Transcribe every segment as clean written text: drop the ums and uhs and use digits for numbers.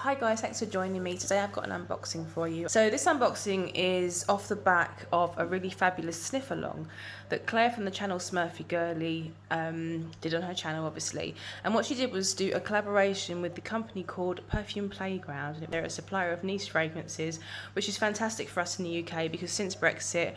Hi guys, thanks for joining me. Today I've got an unboxing for you. So this unboxing is off the back of a really fabulous sniff along that Claire from the channel Smurfygurly did on her channel, obviously. And what she did was do a collaboration with the company called Perfume Playground. They're a supplier of niche fragrances, which is fantastic for us in the UK because since Brexit,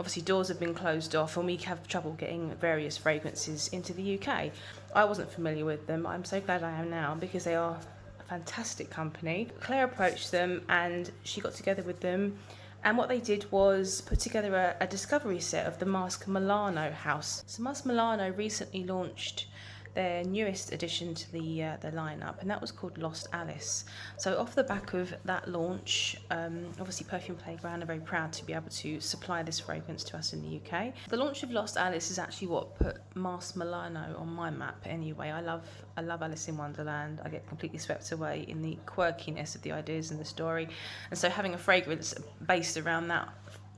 obviously doors have been closed off and we have trouble getting various fragrances into the UK. I wasn't familiar with them. I'm so glad I am now because they are a fantastic company. Claire approached them and she got together with them, and what they did was put together a discovery set of the Masque Milano house. So Masque Milano recently launched their newest addition to the lineup, and that was called Lost Alice. So off the back of that launch, obviously Perfume Playground are very proud to be able to supply this fragrance to us in the UK. The launch of Lost Alice is actually what put Masque Milano on my map anyway. I love Alice in Wonderland. I get completely swept away in the quirkiness of the ideas and the story, and so having a fragrance based around that,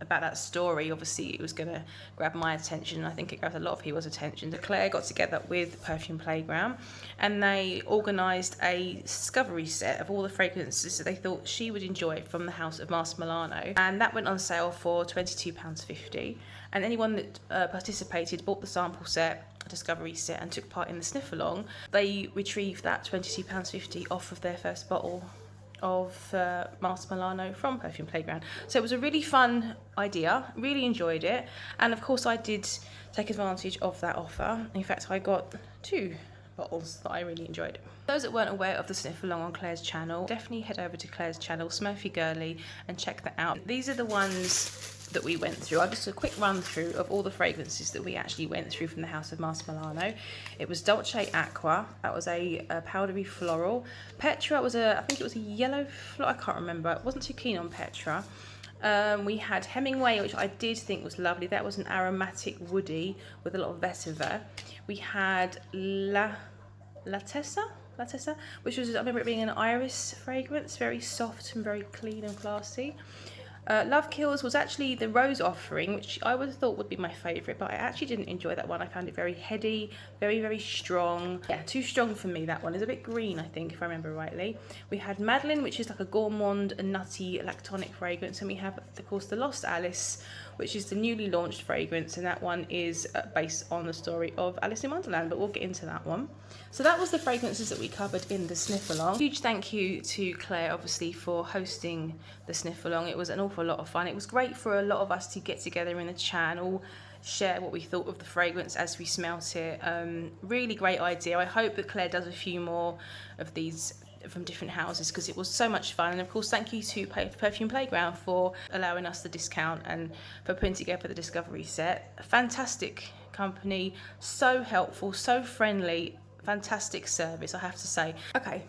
about that story, obviously it was going to grab my attention, and I think it grabbed a lot of people's attention. So Claire got together with Perfume Playground and they organised a discovery set of all the fragrances that they thought she would enjoy from the house of Masque Milano, and that went on sale for £22.50, and anyone that participated, bought the sample set, discovery set, and took part in the sniff along, they retrieved that £22.50 off of their first bottle of Masque Milano from Perfume Playground. So it was a really fun idea, really enjoyed it, and of course I did take advantage of that offer. In fact, I got 2 bottles that I really enjoyed. Those that weren't aware of the sniff along on Claire's channel, definitely head over to Claire's channel, Smurfygurly, and check that out. These are the ones that we went through. I'll just a quick run through of all the fragrances that we actually went through from the house of Masque Milano. It was Dolceaqua, that was a powdery floral. Petra was I think it was a yellow floral, I can't remember. I wasn't too keen on Petra. We had Hemingway, which I did think was lovely. That was an aromatic woody with a lot of vetiver. We had Latessa, which was, I remember it being an iris fragrance, very soft and very clean and classy. Love Kills was actually the rose offering, which I would have thought would be my favourite, but I actually didn't enjoy that one. I found it very heady, very strong. Yeah, too strong for me, that one. It's a bit green, I think, if I remember rightly. We had Madeline, which is like a gourmand and nutty lactonic fragrance, and we have, of course, the Lost Alice, which is the newly launched fragrance, and that one is based on the story of Alice in Wonderland, but we'll get into that one. So that was the fragrances that we covered in the sniff along. Huge thank you to Claire, obviously, for hosting the sniff along. It was an awful lot of fun. It was great for a lot of us to get together in the channel, share what we thought of the fragrance as we smelt it. Really great idea. I hope that Claire does a few more of these from different houses because it was so much fun. And of course, thank you to Perfume Playground for allowing us the discount and for putting together the discovery set. A fantastic company, so helpful, so friendly, fantastic service, I have to say. Okay,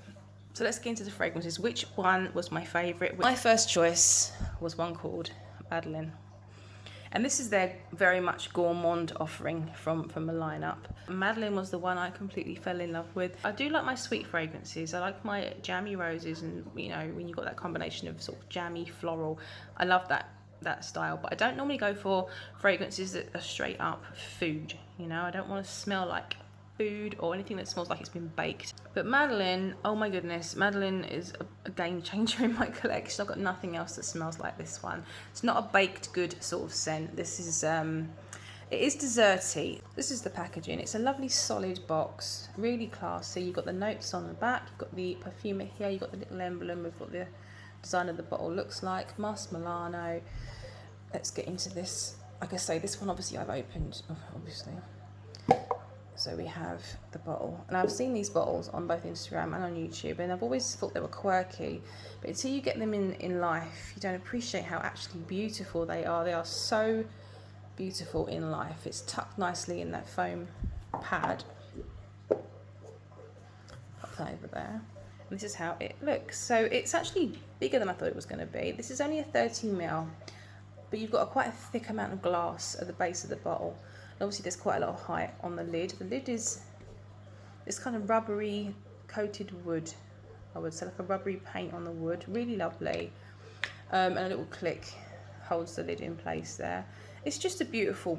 so let's get into the fragrances. Which one was my favourite? My first choice was one called Madeline. And this is their very much gourmand offering from the lineup. Madeline was the one I completely fell in love with. I do like my sweet fragrances. I like my jammy roses, and you know, when you've got that combination of sort of jammy floral, I love that style. But I don't normally go for fragrances that are straight up food. You know, I don't want to smell like food or anything that smells like it's been baked. But Madeline, oh my goodness, Madeline is a game changer in my collection. I've got nothing else that smells like this one. It's not a baked good sort of scent. This is it is desserty. This is the packaging. It's a lovely solid box, really classy. You've got the notes on the back, you've got the perfumer here, you've got the little emblem with what the design of the bottle looks like. Masque Milano. Let's get into this. Like I say, this one obviously I've opened, obviously. So we have the bottle, and I've seen these bottles on both Instagram and on YouTube, and I've always thought they were quirky, but until you get them in life, you don't appreciate how actually beautiful they are. They are so beautiful in life. It's tucked nicely in that foam pad. Pop that over there. And this is how it looks. So it's actually bigger than I thought it was going to be. This is only a 30ml, but you've got quite a thick amount of glass at the base of the bottle. Obviously there's quite a lot of height on the lid. The lid is this kind of rubbery coated wood, I would say, like a rubbery paint on the wood, really lovely. And a little click holds the lid in place there. It's just a beautiful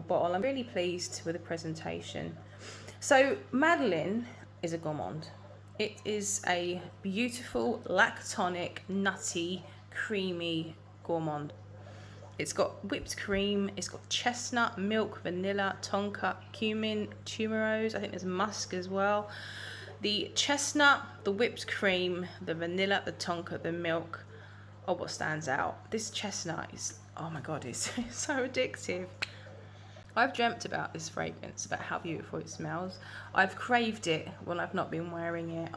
bottle. I'm really pleased with the presentation. So Madeline is a gourmand. It is a beautiful, lactonic, nutty, creamy gourmand. It's got whipped cream, it's got chestnut, milk, vanilla, tonka, cumin, tuberose. I think there's musk as well. The chestnut, the whipped cream, the vanilla, the tonka, the milk are what stands out. This chestnut is, oh my god, it's so addictive. I've dreamt about this fragrance, about how beautiful it smells. I've craved it when I've not been wearing it.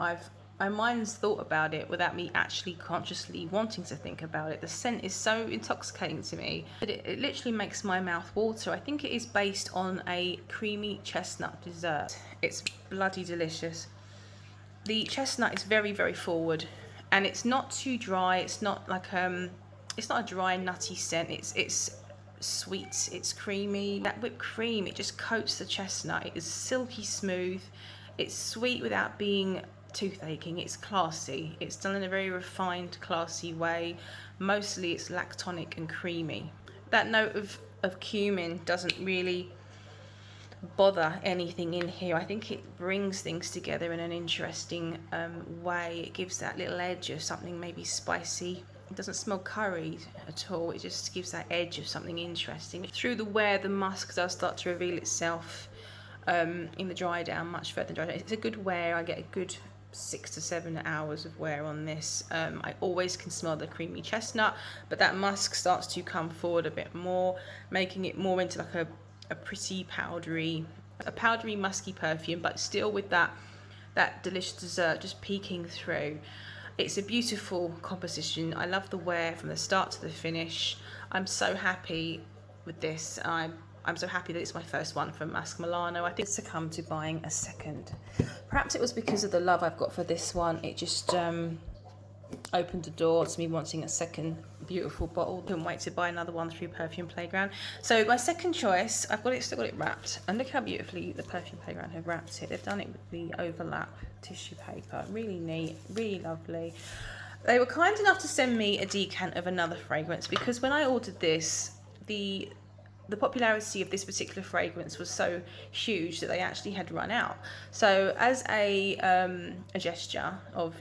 My mind's thought about it without me actually consciously wanting to think about it. The scent is so intoxicating to me that it literally makes my mouth water. I think it is based on a creamy chestnut dessert. It's bloody delicious. The chestnut is very, very forward, and it's not too dry. It's not like it's not a dry, nutty scent. It's sweet, it's creamy. That whipped cream, it just coats the chestnut. It is silky smooth. It's sweet without being toothacheing. It's classy. It's done in a very refined, classy way. Mostly it's lactonic and creamy. That note of cumin doesn't really bother anything in here. I think it brings things together in an interesting way. It gives that little edge of something maybe spicy. It doesn't smell curried at all. It just gives that edge of something interesting. Through the wear, the musk does start to reveal itself in the dry down, much further dry down. It's a good wear. I get a good 6 to 7 hours of wear on this. I always can smell the creamy chestnut, but that musk starts to come forward a bit more, making it more into like a pretty powdery musky perfume, but still with that delicious dessert just peeking through. It's a beautiful composition. I love the wear from the start to the finish. I'm so happy with this. I'm so happy that it's my first one from Masque Milano. I think it's succumbed to buying a second. Perhaps it was because of the love I've got for this one. It just opened the door to me wanting a second beautiful bottle. Couldn't wait to buy another one through Perfume Playground. So my second choice, still got it wrapped. And look how beautifully the Perfume Playground have wrapped it. They've done it with the overlap tissue paper. Really neat, really lovely. They were kind enough to send me a decant of another fragrance, because when I ordered this, the popularity of this particular fragrance was so huge that they actually had run out. So as a gesture of,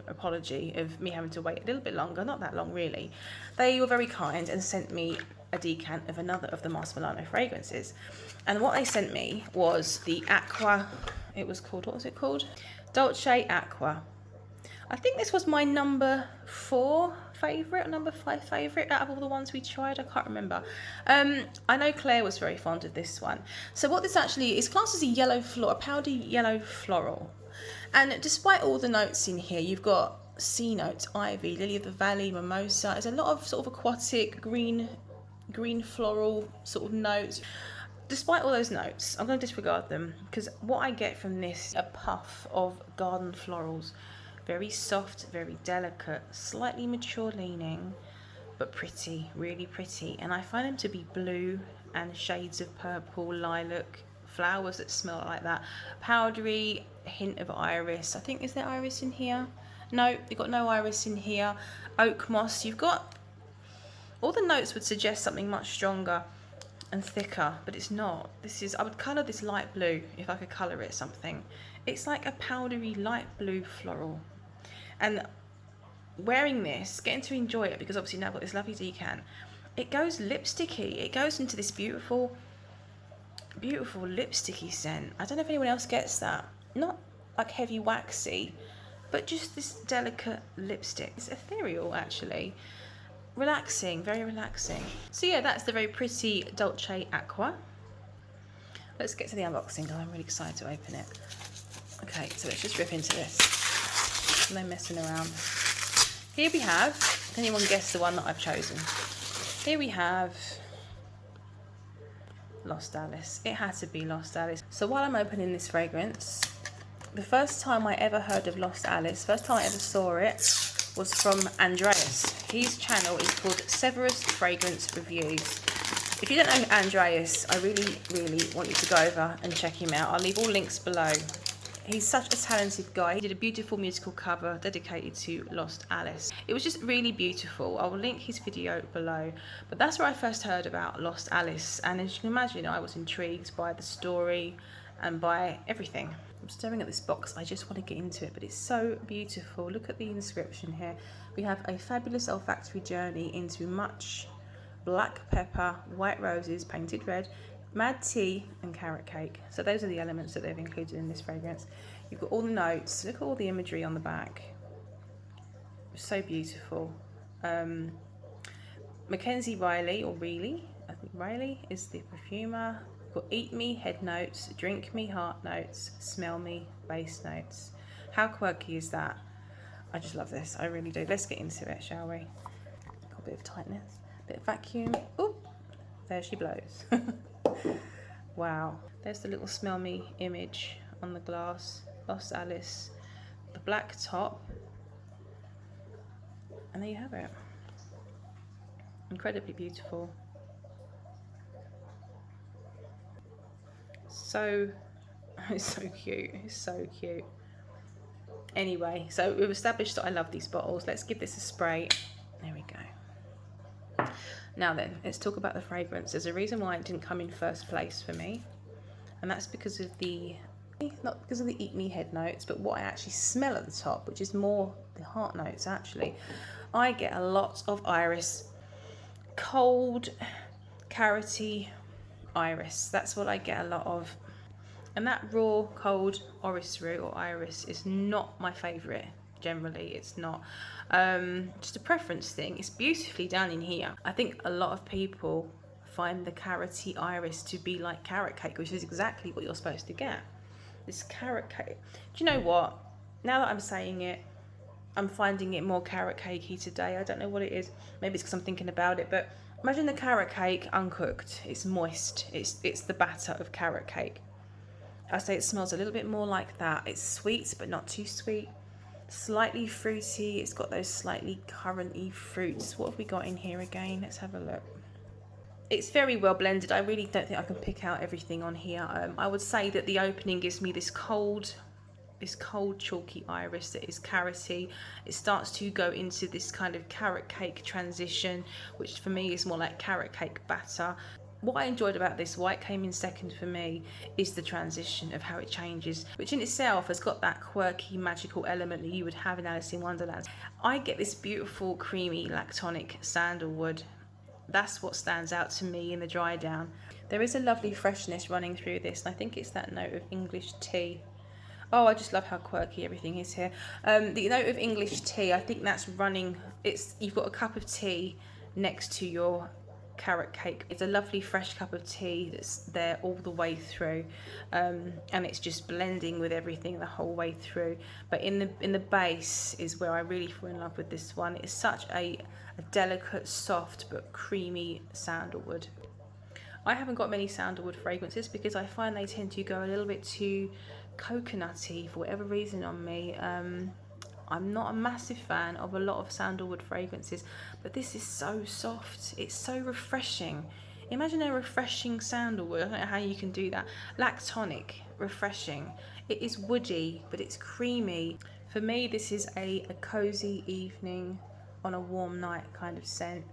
apology of me having to wait a little bit longer, not that long really, they were very kind and sent me a decant of another of the Masque Milano fragrances. And what they sent me was the Aqua, what was it called? Dolceaqua. I think this was my number 4 favourite, or number 5 favourite out of all the ones we tried. I can't remember. I know Claire was very fond of this one. So what this actually is classed as a powdery yellow floral. And despite all the notes in here, you've got sea notes, ivy, lily of the valley, mimosa. There's a lot of sort of aquatic, green floral sort of notes. Despite all those notes, I'm going to disregard them, because what I get from this, a puff of garden florals. Very soft, very delicate, slightly mature leaning, but pretty, really pretty. And I find them to be blue and shades of purple, lilac, flowers that smell like that. Powdery, hint of iris. I think, is there iris in here? No, you've got no iris in here. Oak moss. You've got, all the notes would suggest something much stronger and thicker, but it's not. I would colour this light blue if I could colour it something. It's like a powdery light blue floral. And wearing this, getting to enjoy it, because obviously now I've got this lovely decant, it goes lipsticky. It goes into this beautiful lipsticky scent. I don't know if anyone else gets that. Not like heavy waxy, but just this delicate lipstick. It's ethereal, actually. Relaxing, very relaxing. So yeah, that's the very pretty Dolceaqua. Let's get to the unboxing, guys. I'm really excited to open it. Okay, so let's just rip into this. No messing around. Here we have, can anyone guess the one that I've chosen? Here we have Lost Alice. It had to be Lost Alice. So while I'm opening this fragrance, the first time I ever heard of Lost Alice, first time I ever saw it, was from Andreas. His channel is called Severus Fragrance Reviews. If you don't know Andreas, I really, really want you to go over and check him out. I'll leave all links below. He's such a talented guy. He did a beautiful musical cover dedicated to Lost Alice. It was just really beautiful. I will link his video below. But that's where I first heard about Lost Alice. And as you can imagine, I was intrigued by the story and buy everything. I'm staring at this box, I just want to get into it, but it's so beautiful. Look at the inscription here. We have a fabulous olfactory journey into much black pepper, white roses painted red, mad tea and carrot cake. So those are the elements that they've included in this fragrance. You've got all the notes, look at all the imagery on the back. So beautiful. Mackenzie Riley, or Reilly, I think Riley is the perfumer. Got eat me head notes, drink me heart notes, smell me base notes. How quirky is that? I just love this, I really do. Let's get into it, shall we? Got a bit of tightness, a bit of vacuum. Oop, there she blows. Wow, there's the little smell me image on the glass. Lost Alice, the black top, and there you have it. Incredibly beautiful. So, it's so cute, it's so cute. Anyway, so we've established that I love these bottles. Let's give this a spray. There we go. Now then, let's talk about the fragrance. There's a reason why it didn't come in first place for me, and that's because of the, not because of the eat me head notes, but what I actually smell at the top, which is more the heart notes actually. I get a lot of iris, cold, carroty iris. That's what I get a lot of. And that raw, cold orris root or iris is not my favourite. Generally, it's not. Just a preference thing. It's beautifully done in here. I think a lot of people find the carroty iris to be like carrot cake, which is exactly what you're supposed to get. This carrot cake. Do you know what? Now that I'm saying it, I'm finding it more carrot cakey today. I don't know what it is. Maybe it's because I'm thinking about it, but imagine the carrot cake uncooked. It's moist. It's the batter of carrot cake. I say it smells a little bit more like that. It's sweet, but not too sweet. Slightly fruity. It's got those slightly currant-y fruits. What have we got in here again? Let's have a look. It's very well blended. I really don't think I can pick out everything on here. I would say that the opening gives me this cold chalky iris that is carroty. It starts to go into this kind of carrot cake transition, which for me is more like carrot cake batter. What I enjoyed about this, why it came in second for me, is the transition of how it changes, which in itself has got that quirky magical element that you would have in Alice in Wonderland. I get this beautiful creamy lactonic sandalwood. That's what stands out to me in the dry down. There is a lovely freshness running through this, and I think it's that note of English tea. Oh, I just love how quirky everything is here. The note of English tea, I think that's running. You've got a cup of tea next to your carrot cake. It's a lovely fresh cup of tea that's there all the way through, and it's just blending with everything the whole way through. But in the base is where I really fall in love with this one. It's such a delicate, soft but creamy sandalwood. I haven't got many sandalwood fragrances because I find they tend to go a little bit too coconutty for whatever reason on me. I'm not a massive fan of a lot of sandalwood fragrances, but this is so soft. It's so refreshing. Imagine a refreshing sandalwood. I don't know how you can do that. Lactonic, refreshing. It is woody, but it's creamy. For me, this is a cozy evening on a warm night kind of scent.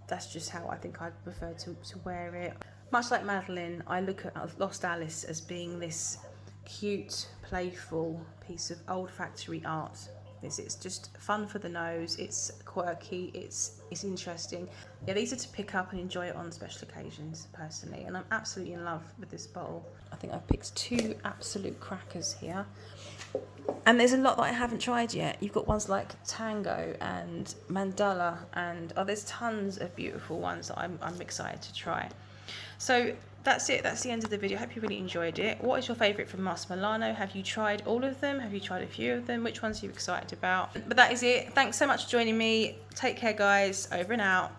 That's just how I think I'd prefer to wear it. Much like Madeline, I look at Lost Alice as being this cute, playful piece of olfactory art. It's just fun for the nose, it's quirky, it's interesting. Yeah, these are to pick up and enjoy it on special occasions, personally, and I'm absolutely in love with this bottle. I think I've picked two absolute crackers here. And there's a lot that I haven't tried yet. You've got ones like Tango and Mandala, and there's tons of beautiful ones that I'm excited to try. So that's it. That's the end of the video. I hope you really enjoyed it. What is your favourite from Masque Milano? Have you tried all of them? Have you tried a few of them? Which ones are you excited about? But that is it. Thanks so much for joining me. Take care, guys. Over and out.